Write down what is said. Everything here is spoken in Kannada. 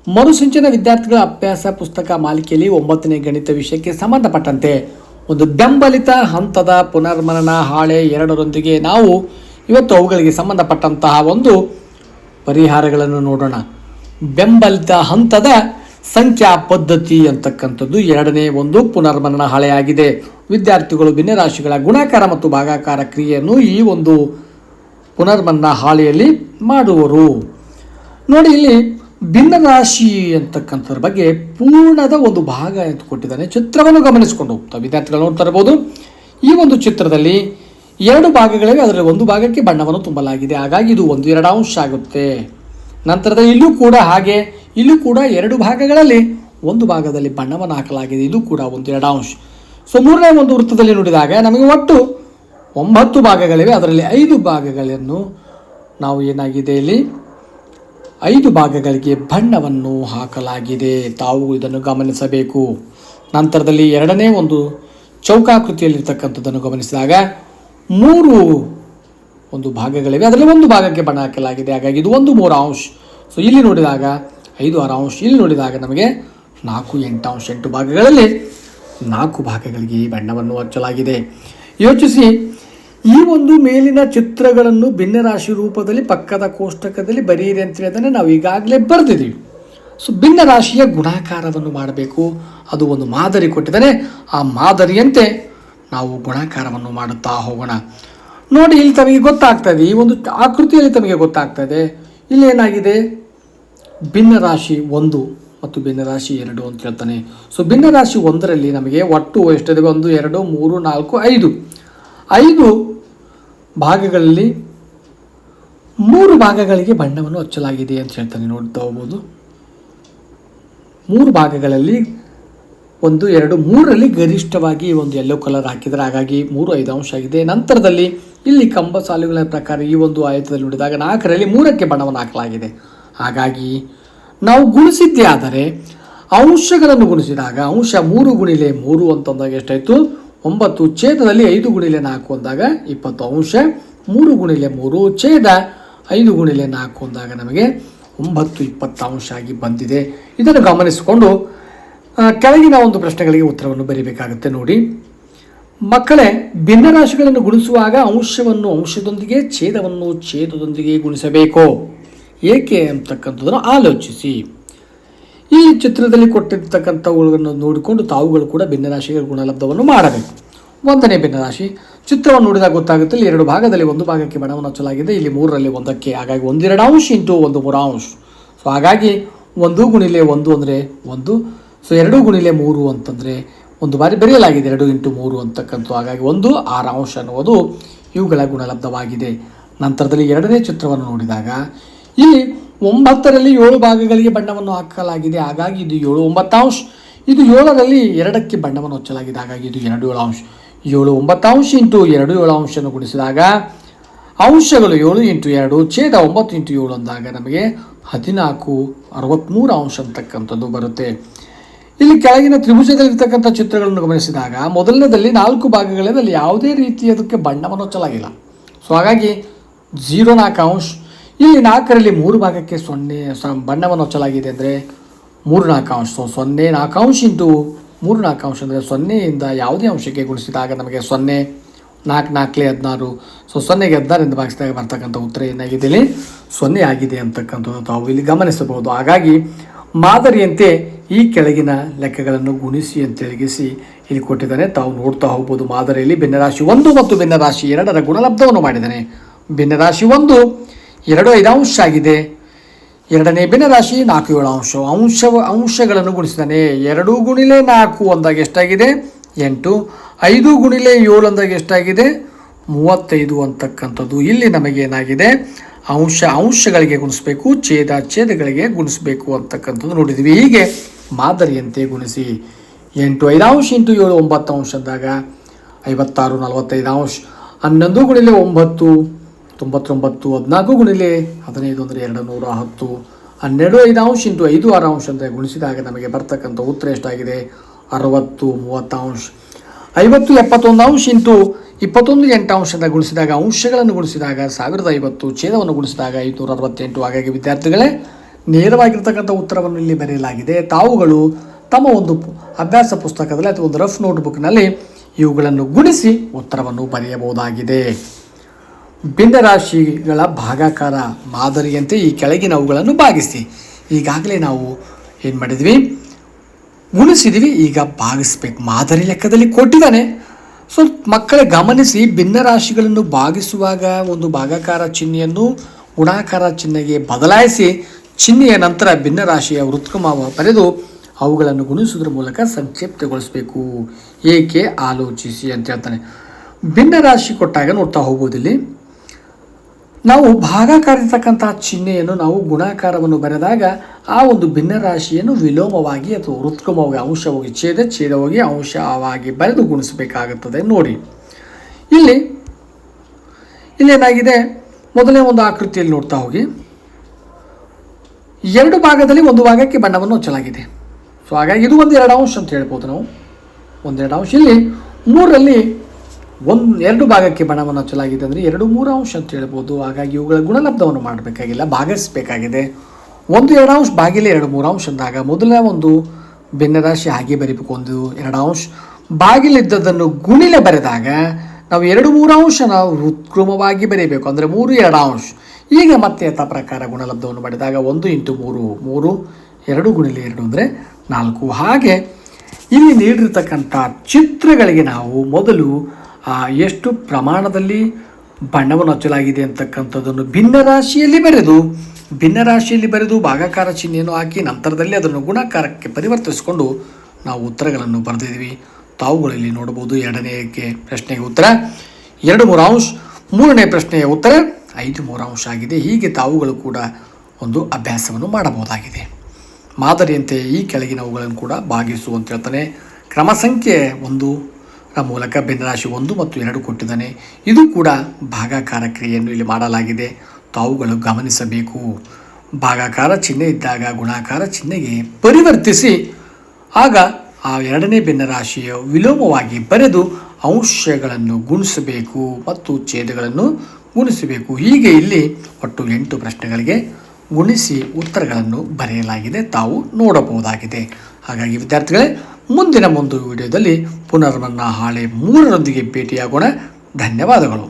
ಮರುಸಿಂಚನ ವಿದ್ಯಾರ್ಥಿಗಳ ಅಭ್ಯಾಸ ಪುಸ್ತಕ ಮಾಲಿಕೆಯಲ್ಲಿ 9ನೇ ಗಣಿತ ವಿಷಯಕ್ಕೆ ಸಂಬಂಧಪಟ್ಟಂತೆ ಒಂದು ಬೆಂಬಲಿತ ಹಂತದ ಪುನರ್ಮನನ ಹಾಳೆ 2ರೊಂದಿಗೆ ನಾವು ಇವತ್ತು ಅವುಗಳಿಗೆ ಸಂಬಂಧಪಟ್ಟಂತಹ ಒಂದು ಪರಿಹಾರಗಳನ್ನು ನೋಡೋಣ. ಬೆಂಬಲಿತ ಹಂತದ ಸಂಖ್ಯಾ ಪದ್ಧತಿ ಅಂತಕ್ಕಂಥದ್ದು 2ನೇ ಒಂದು ಪುನರ್ಮನನ ಹಾಳೆಯಾಗಿದೆ. ವಿದ್ಯಾರ್ಥಿಗಳು ಭಿನ್ನರಾಶಿಗಳ ಗುಣಾಕಾರ ಮತ್ತು ಭಾಗಾಕಾರ ಕ್ರಿಯೆಯನ್ನು ಈ ಒಂದು ಪುನರ್ಮನನ ಹಾಳೆಯಲ್ಲಿ ಮಾಡುವರು. ನೋಡಿ, ಇಲ್ಲಿ ಭಿನ್ನರಾಶಿ ಅಂತಕ್ಕಂಥದ್ರ ಬಗ್ಗೆ ಪೂರ್ಣದ ಒಂದು ಭಾಗ ಅಂತ ಕೊಟ್ಟಿದ್ದಾನೆ. ಚಿತ್ರವನ್ನು ಗಮನಿಸಿಕೊಂಡು ಹೋಗ್ತಾ ವಿದ್ಯಾರ್ಥಿಗಳು ನೋಡ್ತಾ ಇರಬಹುದು. ಈ ಒಂದು ಚಿತ್ರದಲ್ಲಿ 2 ಭಾಗಗಳಿವೆ. ಅದರಲ್ಲಿ ಒಂದು ಭಾಗಕ್ಕೆ ಬಣ್ಣವನ್ನು ತುಂಬಲಾಗಿದೆ, ಹಾಗಾಗಿ ಇದು 1/2 ಅಂಶ ಆಗುತ್ತೆ. ನಂತರದ ಇಲ್ಲೂ ಕೂಡ ಹಾಗೆ, ಇಲ್ಲೂ ಕೂಡ 2 ಭಾಗಗಳಲ್ಲಿ ಒಂದು ಭಾಗದಲ್ಲಿ ಬಣ್ಣವನ್ನು ಹಾಕಲಾಗಿದೆ, ಇದು ಕೂಡ 1/2 ಅಂಶ. ಸೊ 3ನೇ ಒಂದು ವೃತ್ತದಲ್ಲಿ ನೋಡಿದಾಗ ನಮಗೆ ಒಟ್ಟು 9 ಭಾಗಗಳಿವೆ. ಅದರಲ್ಲಿ 5 ಭಾಗಗಳನ್ನು ನಾವು ಏನಾಗಿದೆ ಇಲ್ಲಿ 5 ಭಾಗಗಳಿಗೆ ಬಣ್ಣವನ್ನು ಹಾಕಲಾಗಿದೆ. ತಾವು ಇದನ್ನು ಗಮನಿಸಬೇಕು. ನಂತರದಲ್ಲಿ 2ನೇ ಒಂದು ಚೌಕಾಕೃತಿಯಲ್ಲಿರ್ತಕ್ಕಂಥದ್ದನ್ನು ಗಮನಿಸಿದಾಗ 3 ಒಂದು ಭಾಗಗಳಿವೆ. ಅದರಲ್ಲಿ ಒಂದು ಭಾಗಕ್ಕೆ ಬಣ್ಣ ಹಾಕಲಾಗಿದೆ, ಹಾಗಾಗಿ ಇದು 1/3 ಅಂಶ. ಸೊ ಇಲ್ಲಿ ನೋಡಿದಾಗ 5/6 ಅಂಶ, ಇಲ್ಲಿ ನೋಡಿದಾಗ ನಮಗೆ 4/8 ಅಂಶ. 8 ಭಾಗಗಳಲ್ಲಿ 4 ಭಾಗಗಳಿಗೆ ಬಣ್ಣವನ್ನು ಹಚ್ಚಲಾಗಿದೆ. ಯೋಚಿಸಿ, ಈ ಒಂದು ಮೇಲಿನ ಚಿತ್ರಗಳನ್ನು ಭಿನ್ನರಾಶಿ ರೂಪದಲ್ಲಿ ಪಕ್ಕದ ಕೋಷ್ಟಕದಲ್ಲಿ ಬರೆಯಿರಿ ಅಂತೇಳಿ ಅದನ್ನು ನಾವು ಈಗಾಗಲೇ ಬರೆದಿದ್ದೀವಿ. ಸೊ ಭಿನ್ನರಾಶಿಯ ಗುಣಾಕಾರವನ್ನು ಮಾಡಬೇಕು. ಅದು ಒಂದು ಮಾದರಿ ಕೊಟ್ಟಿದ್ದಾನೆ. ಆ ಮಾದರಿಯಂತೆ ನಾವು ಗುಣಾಕಾರವನ್ನು ಮಾಡುತ್ತಾ ಹೋಗೋಣ. ನೋಡಿ, ಇಲ್ಲಿ ತಮಗೆ ಗೊತ್ತಾಗ್ತಾ ಇದೆ, ಈ ಒಂದು ಆಕೃತಿಯಲ್ಲಿ ತಮಗೆ ಗೊತ್ತಾಗ್ತಾ ಇದೆ. ಇಲ್ಲಿ ಏನಾಗಿದೆ, ಭಿನ್ನರಾಶಿ 1 ಮತ್ತು ಭಿನ್ನರಾಶಿ 2 ಅಂತ ಹೇಳ್ತಾನೆ. ಸೊ ಭಿನ್ನರಾಶಿ 1ರಲ್ಲಿ ನಮಗೆ ಒಟ್ಟು ಎಷ್ಟಿದೆ, 1 2 3 4 5 ಭಾಗಗಳಲ್ಲಿ 3 ಭಾಗಗಳಿಗೆ ಬಣ್ಣವನ್ನು ಹಚ್ಚಲಾಗಿದೆ ಅಂತ ಹೇಳ್ತಾನೆ. ನೋಡ್ತಾ ಹೋಗ್ಬೋದು, 3 ಭಾಗಗಳಲ್ಲಿ 1 2 3ರಲ್ಲಿ ಗರಿಷ್ಠವಾಗಿ ಒಂದು ಯೆಲ್ಲೋ ಕಲರ್ ಹಾಕಿದರೆ, ಹಾಗಾಗಿ 3 5 ಅಂಶ ಆಗಿದೆ. ನಂತರದಲ್ಲಿ ಇಲ್ಲಿ ಕಂಬ ಸಾಲುಗಳ ಪ್ರಕಾರ ಈ ಒಂದು ಆಯತದಲ್ಲಿ ನೋಡಿದಾಗ 4ರಲ್ಲಿ 3ಕ್ಕೆ ಬಣ್ಣವನ್ನು ಹಾಕಲಾಗಿದೆ. ಹಾಗಾಗಿ ನಾವು ಗುಣಿಸಿದ್ದೇ ಆದರೆ ಅಂಶಗಳನ್ನು ಗುಣಿಸಿದಾಗ ಅಂಶ 3 ಗುಣಿಲೆ 3 ಅಂತಂದಾಗ ಎಷ್ಟಾಯಿತು, 9. ಛೇದದಲ್ಲಿ 5 ಗುಣಿಲೆ 4 ಅಂದಾಗ 20 ಅಂಶ. 3 ಗುಣಿಲೆ 3 ಛೇದ 5 ಗುಣಿಲೆ 4 ಅಂದಾಗ ನಮಗೆ 9 20 ಅಂಶ ಆಗಿ ಬಂದಿದೆ. ಇದನ್ನು ಗಮನಿಸಿಕೊಂಡು ಕೆಳಗಿನ ಒಂದು ಪ್ರಶ್ನೆಗಳಿಗೆ ಉತ್ತರವನ್ನು ಬರೀಬೇಕಾಗುತ್ತೆ. ನೋಡಿ ಮಕ್ಕಳೇ, ಭಿನ್ನರಾಶಿಗಳನ್ನು ಗುಣಿಸುವಾಗ ಅಂಶವನ್ನು ಅಂಶದೊಂದಿಗೆ, ಛೇದವನ್ನು ಛೇದದೊಂದಿಗೆ ಗುಣಿಸಬೇಕು. ಏಕೆ ಅಂತಕ್ಕಂಥದ್ದನ್ನು ಆಲೋಚಿಸಿ. ಈ ಚಿತ್ರದಲ್ಲಿ ಕೊಟ್ಟಿರ್ತಕ್ಕಂಥವುಗಳನ್ನು ನೋಡಿಕೊಂಡು ತಾವುಗಳು ಕೂಡ ಭಿನ್ನರಾಶಿಗಳ ಗುಣಲಬ್ಧವನ್ನು ಮಾಡಬೇಕು. 1ನೇ ಭಿನ್ನರಾಶಿ ಚಿತ್ರವನ್ನು ನೋಡಿದಾಗ ಗೊತ್ತಾಗುತ್ತೆ. ಇಲ್ಲಿ 2 ಭಾಗದಲ್ಲಿ ಒಂದು ಭಾಗಕ್ಕೆ ಬಣ್ಣವನ್ನು ಹಚ್ಚಲಾಗಿದೆ, ಇಲ್ಲಿ 3ರಲ್ಲಿ 1ಕ್ಕೆ, ಹಾಗಾಗಿ 1/2 ಅಂಶ ಇಂಟು 1/3 ಅಂಶ. ಸೊ ಹಾಗಾಗಿ 1 ಗುಣಿಲೆ 1 ಅಂದರೆ 1. ಸೊ 2 ಗುಣಿಲೆ 3 ಅಂತಂದರೆ ಒಂದು ಬಾರಿ ಬರೆಯಲಾಗಿದೆ 2 × 3 ಅಂತಕ್ಕಂಥ, ಹಾಗಾಗಿ 1/6 ಅಂಶ ಅನ್ನುವುದು ಇವುಗಳ ಗುಣಲಬ್ಧವಾಗಿದೆ. ನಂತರದಲ್ಲಿ 2ನೇ ಚಿತ್ರವನ್ನು ನೋಡಿದಾಗ ಇಲ್ಲಿ 9ರಲ್ಲಿ 7 ಭಾಗಗಳಿಗೆ ಬಣ್ಣವನ್ನು ಹಾಕಲಾಗಿದೆ, ಹಾಗಾಗಿ ಇದು 7 9 ಅಂಶ. ಇದು 7ರಲ್ಲಿ 2ಕ್ಕೆ ಬಣ್ಣವನ್ನು ಹಚ್ಚಲಾಗಿದೆ, ಹಾಗಾಗಿ ಇದು 2 7 ಅಂಶ. 7 9 ಅಂಶ ಇಂಟು 2 7 ಅಂಶವನ್ನು ಗುಣಿಸಿದಾಗ ಅಂಶಗಳು 7 × 2 ಛೇದ 9 × 7 ಅಂದಾಗ ನಮಗೆ 14 63 ಅಂಶ ಅಂತಕ್ಕಂಥದ್ದು ಬರುತ್ತೆ. ಇಲ್ಲಿ ಕೆಳಗಿನ ತ್ರಿಭುಜದಲ್ಲಿರ್ತಕ್ಕಂಥ ಚಿತ್ರಗಳನ್ನು ಗಮನಿಸಿದಾಗ ಮೊದಲನೇದಲ್ಲಿ 4 ಭಾಗಗಳಲ್ಲಿ ಅಲ್ಲಿ ಯಾವುದೇ ರೀತಿಯದಕ್ಕೆ ಬಣ್ಣವನ್ನು ಹಚ್ಚಲಾಗಿಲ್ಲ. ಸೊ ಹಾಗಾಗಿ 0 4 ಅಂಶ. ಇಲ್ಲಿ 4ರಲ್ಲಿ 3 ಭಾಗಕ್ಕೆ 0 ಬಣ್ಣವನ್ನು ಹಚ್ಚಲಾಗಿದೆ ಅಂದರೆ 3 4 ಅಂಶ. ಸೊ 0 4 ಅಂಶ ಇಂಟು 3 4 ಅಂಶ ಅಂದರೆ 0ಯಿಂದ ಯಾವುದೇ ಅಂಶಕ್ಕೆ ಗುಣಿಸಿದಾಗ ನಮಗೆ 0 4 4 16. ಸೊ 0ಗೆ 16 ಭಾಗಿಸಿದಾಗ ಬರ್ತಕ್ಕಂಥ ಉತ್ತರ ಏನಾಗಿದೆ, ಇಲ್ಲಿ 0 ಆಗಿದೆ ಅಂತಕ್ಕಂಥದ್ದು ತಾವು ಇಲ್ಲಿ ಗಮನಿಸಬಹುದು. ಹಾಗಾಗಿ ಮಾದರಿಯಂತೆ ಈ ಕೆಳಗಿನ ಲೆಕ್ಕಗಳನ್ನು ಗುಣಿಸಿ ಅಂತೇಳಿಗಿಸಿ ಇಲ್ಲಿ ಕೊಟ್ಟಿದ್ದಾನೆ. ತಾವು ನೋಡ್ತಾ ಹೋಗ್ಬೋದು. ಮಾದರಿಯಲ್ಲಿ ಭಿನ್ನರಾಶಿ 1 ಮತ್ತು ಭಿನ್ನರಾಶಿ 2ರ ಗುಣಲಬ್ಧವನ್ನು ಮಾಡಿದ್ದಾನೆ. ಭಿನ್ನರಾಶಿ 1 2 5 ಅಂಶ ಆಗಿದೆ. 2ನೇ ಭಿನ್ನರಾಶಿ 4 7 ಅಂಶಗಳನ್ನು ಗುಣಿಸಿದ್ದಾನೆ. 2 ಗುಣಿಲೆ 4 ಅಂದಾಗ ಎಷ್ಟಾಗಿದೆ, 8. 5 ಗುಣಿಲೆ 7 ಅಂದಾಗ ಎಷ್ಟಾಗಿದೆ, 35 ಅಂತಕ್ಕಂಥದ್ದು. ಇಲ್ಲಿ ನಮಗೇನಾಗಿದೆ, ಅಂಶಗಳಿಗೆ ಗುಣಿಸಬೇಕು, ಛೇದಗಳಿಗೆ ಗುಣಿಸಬೇಕು ಅಂತಕ್ಕಂಥದ್ದು ನೋಡಿದ್ವಿ. ಹೀಗೆ ಮಾದರಿಯಂತೆ ಗುಣಿಸಿ 8 5 ಅಂಶ ಇಂಟು 7 9 ಅಂಶ ಅಂದಾಗ 56 45 ಅಂಶ. 11 ಗುಣಿಲೆ 9 99. 14 ಗುಣಿಲೆ 15 ಅಂದರೆ 210. 12 5 ಅಂಶ ಇಂಟು 5 6 ಅಂಶ ಅಂದರೆ ಗುಣಿಸಿದಾಗ ನಮಗೆ ಬರ್ತಕ್ಕಂಥ ಉತ್ತರ ಎಷ್ಟಾಗಿದೆ, 60 30 ಅಂಶ. 50 71 ಅಂಶ ಇಂಟು 21 8 ಅಂಶದಿಂದ ಗುಣಿಸಿದಾಗ ಅಂಶಗಳನ್ನು ಗುಣಿಸಿದಾಗ 1050, ಛೇದವನ್ನು ಗುಣಿಸಿದಾಗ 568. ಹಾಗಾಗಿ ವಿದ್ಯಾರ್ಥಿಗಳೇ, ನೇರವಾಗಿರ್ತಕ್ಕಂಥ ಉತ್ತರವನ್ನು ಇಲ್ಲಿ ಬರೆಯಲಾಗಿದೆ. ತಾವುಗಳು ತಮ್ಮ ಒಂದು ಅಭ್ಯಾಸ ಪುಸ್ತಕದಲ್ಲಿ ಅಥವಾ ಒಂದು ರಫ್ ನೋಟ್ಬುಕ್ನಲ್ಲಿ ಇವುಗಳನ್ನು ಗುಣಿಸಿ ಉತ್ತರವನ್ನು ಬರೆಯಬಹುದಾಗಿದೆ. ಭಿನ್ನರಾಶಿಗಳ ಭಾಗಾಕಾರ ಮಾದರಿಯಂತೆ ಈ ಕೆಳಗಿನವುಗಳನ್ನು ಭಾಗಿಸಿ. ಈಗಾಗಲೇ ನಾವು ಏನು ಮಾಡಿದ್ವಿ, ಗುಣಿಸಿದ್ವಿ. ಈಗ ಭಾಗಿಸ್ಬೇಕು. ಮಾದರಿ ಲೆಕ್ಕದಲ್ಲಿ ಕೊಟ್ಟಿದ್ದಾನೆ. ಸೊ ಮಕ್ಕಳೇ ಗಮನಿಸಿ, ಭಿನ್ನರಾಶಿಗಳನ್ನು ಭಾಗಿಸುವಾಗ ಒಂದು ಭಾಗಾಕಾರ ಚಿಹ್ನೆಯನ್ನು ಗುಣಾಕಾರ ಚಿಹ್ನೆಗೆ ಬದಲಾಯಿಸಿ ಚಿಹ್ನೆಯ ನಂತರ ಭಿನ್ನರಾಶಿಯ ವೃತ್ಕೃಮ ಬರೆದು ಅವುಗಳನ್ನು ಗುಣಿಸುವುದರ ಮೂಲಕ ಸಂಕ್ಷಿಪ್ತಗೊಳಿಸಬೇಕು. ಏಕೆ ಆಲೋಚಿಸಿ ಅಂತ ಹೇಳ್ತಾನೆ. ಭಿನ್ನರಾಶಿ ಕೊಟ್ಟಾಗ ನೋಡ್ತಾ ಹೋಗೋದಿಲ್ಲಿ ನಾವು ಭಾಗಾಕಾರ ಇರ್ತಕ್ಕಂಥ ಚಿಹ್ನೆಯನ್ನು ನಾವು ಗುಣಾಕಾರವನ್ನು ಬರೆದಾಗ ಆ ಒಂದು ಭಿನ್ನರಾಶಿಯನ್ನು ವಿಲೋಮವಾಗಿ ಅಥವಾ ವೃತ್ಕೃಮವಾಗಿ ಅಂಶವಾಗಿ ಛೇದವಾಗಿ ಅಂಶವಾಗಿ ಬರೆದು ಗುಣಿಸಬೇಕಾಗುತ್ತದೆ. ನೋಡಿ ಇಲ್ಲೇನಾಗಿದೆ, ಮೊದಲನೇ ಒಂದು ಆಕೃತಿಯಲ್ಲಿ ನೋಡ್ತಾ ಹೋಗಿ, 2 ಭಾಗದಲ್ಲಿ ಒಂದು ಭಾಗಕ್ಕೆ ಬಣ್ಣವನ್ನು ಹಚ್ಚಲಾಗಿದೆ. ಸೊ ಹಾಗಾಗಿ ಇದು 1/2 ಅಂಶ ಅಂತ ಹೇಳ್ಬೋದು ನಾವು. 1/2 ಅಂಶ. ಇಲ್ಲಿ 3ರಲ್ಲಿ 2 ಭಾಗಕ್ಕೆ ಬಣ್ಣವನ್ನು ಹಚ್ಚಲಾಗಿದೆ ಅಂದರೆ 2/3 ಅಂಶ ಅಂತ ಹೇಳ್ಬೋದು. ಹಾಗಾಗಿ ಇವುಗಳ ಗುಣಲಬ್ಧವನ್ನು ಮಾಡಬೇಕಾಗಿಲ್ಲ, ಭಾಗಿಸಬೇಕಾಗಿದೆ. 1/2 ಅಂಶ ಭಾಗಿಲೆ 2/3 ಅಂಶ ಅಂದಾಗ ಮೊದಲನೇ ಒಂದು ಭಿನ್ನರಾಶಿ ಹಾಗೆ ಬರೀಬೇಕು. 1/2 ಅಂಶ ಭಾಗಿಲಿದ್ದದನ್ನು ಗುಣಿಲೆ ಬರೆದಾಗ ನಾವು 2/3 ಅಂಶ ನಾವು ವೃತ್ಕೃಮವಾಗಿ ಬರೀಬೇಕು, ಅಂದರೆ 3/2 ಅಂಶ. ಈಗ ಮತ್ತೆ ಯಥಾ ಪ್ರಕಾರ ಗುಣಲಬ್ಧವನ್ನು ಮಾಡಿದಾಗ 1 × 3 3, 2 × 2 ಅಂದರೆ 4. ಹಾಗೆ ಇಲ್ಲಿ ನೀಡಿರ್ತಕ್ಕಂಥ ಚಿತ್ರಗಳಿಗೆ ನಾವು ಮೊದಲು ಎಷ್ಟು ಪ್ರಮಾಣದಲ್ಲಿ ಬಣ್ಣವನ್ನು ಹಚ್ಚಲಾಗಿದೆ ಅಂತಕ್ಕಂಥದ್ದನ್ನು ಭಿನ್ನರಾಶಿಯಲ್ಲಿ ಬರೆದು ಭಾಗಾಕಾರ ಚಿಹ್ನೆಯನ್ನು ಹಾಕಿ ನಂತರದಲ್ಲಿ ಅದನ್ನು ಗುಣಾಕಾರಕ್ಕೆ ಪರಿವರ್ತಿಸಿಕೊಂಡು ನಾವು ಉತ್ತರಗಳನ್ನು ಬರೆದಿದ್ದೀವಿ. ತಾವುಗಳಲ್ಲಿ ನೋಡಬಹುದು. 2ನೇ ಪ್ರಶ್ನೆಗೆ ಉತ್ತರ 2/3 ಅಂಶ, 3ನೇ ಪ್ರಶ್ನೆಯ ಉತ್ತರ 5/3 ಅಂಶ ಆಗಿದೆ. ಹೀಗೆ ತಾವುಗಳು ಕೂಡ ಒಂದು ಅಭ್ಯಾಸವನ್ನು ಮಾಡಬಹುದಾಗಿದೆ. ಮಾದರಿಯಂತೆ ಈ ಕೆಳಗಿನವುಗಳನ್ನು ಕೂಡ ಭಾಗಿಸು ಅಂತ ಹೇಳ್ತಾನೆ. ಕ್ರಮ ಸಂಖ್ಯೆ 1ರ ಮೂಲಕ ಭಿನ್ನರಾಶಿ 1 ಮತ್ತು 2 ಕೊಟ್ಟಿದ್ದಾನೆ. ಇದು ಕೂಡ ಭಾಗಾಕಾರ ಕ್ರಿಯೆಯನ್ನು ಇಲ್ಲಿ ಮಾಡಲಾಗಿದೆ. ತಾವುಗಳು ಗಮನಿಸಬೇಕು. ಭಾಗಾಕಾರ ಚಿಹ್ನೆ ಇದ್ದಾಗ ಗುಣಾಕಾರ ಚಿಹ್ನೆಗೆ ಪರಿವರ್ತಿಸಿ ಆಗ ಆ 2ನೇ ಭಿನ್ನರಾಶಿಯ ವಿಲೋಮವಾಗಿ ಬರೆದು ಅಂಶಗಳನ್ನು ಗುಣಿಸಬೇಕು ಮತ್ತು ಛೇದಗಳನ್ನು ಗುಣಿಸಬೇಕು. ಹೀಗೆ ಇಲ್ಲಿ ಒಟ್ಟು 8 ಪ್ರಶ್ನೆಗಳಿಗೆ ಗುಣಿಸಿ ಉತ್ತರಗಳನ್ನು ಬರೆಯಲಾಗಿದೆ. ತಾವು ನೋಡಬಹುದಾಗಿದೆ. ಹಾಗಾಗಿ ವಿದ್ಯಾರ್ಥಿಗಳೇ, ಮುಂದಿನ ಒಂದು ವಿಡಿಯೋದಲ್ಲಿ ಪುನರ್ ನನ್ನ ಹಾಳೆ 3ರೊಂದಿಗೆ ಭೇಟಿಯಾಗೋಣ. ಧನ್ಯವಾದಗಳು.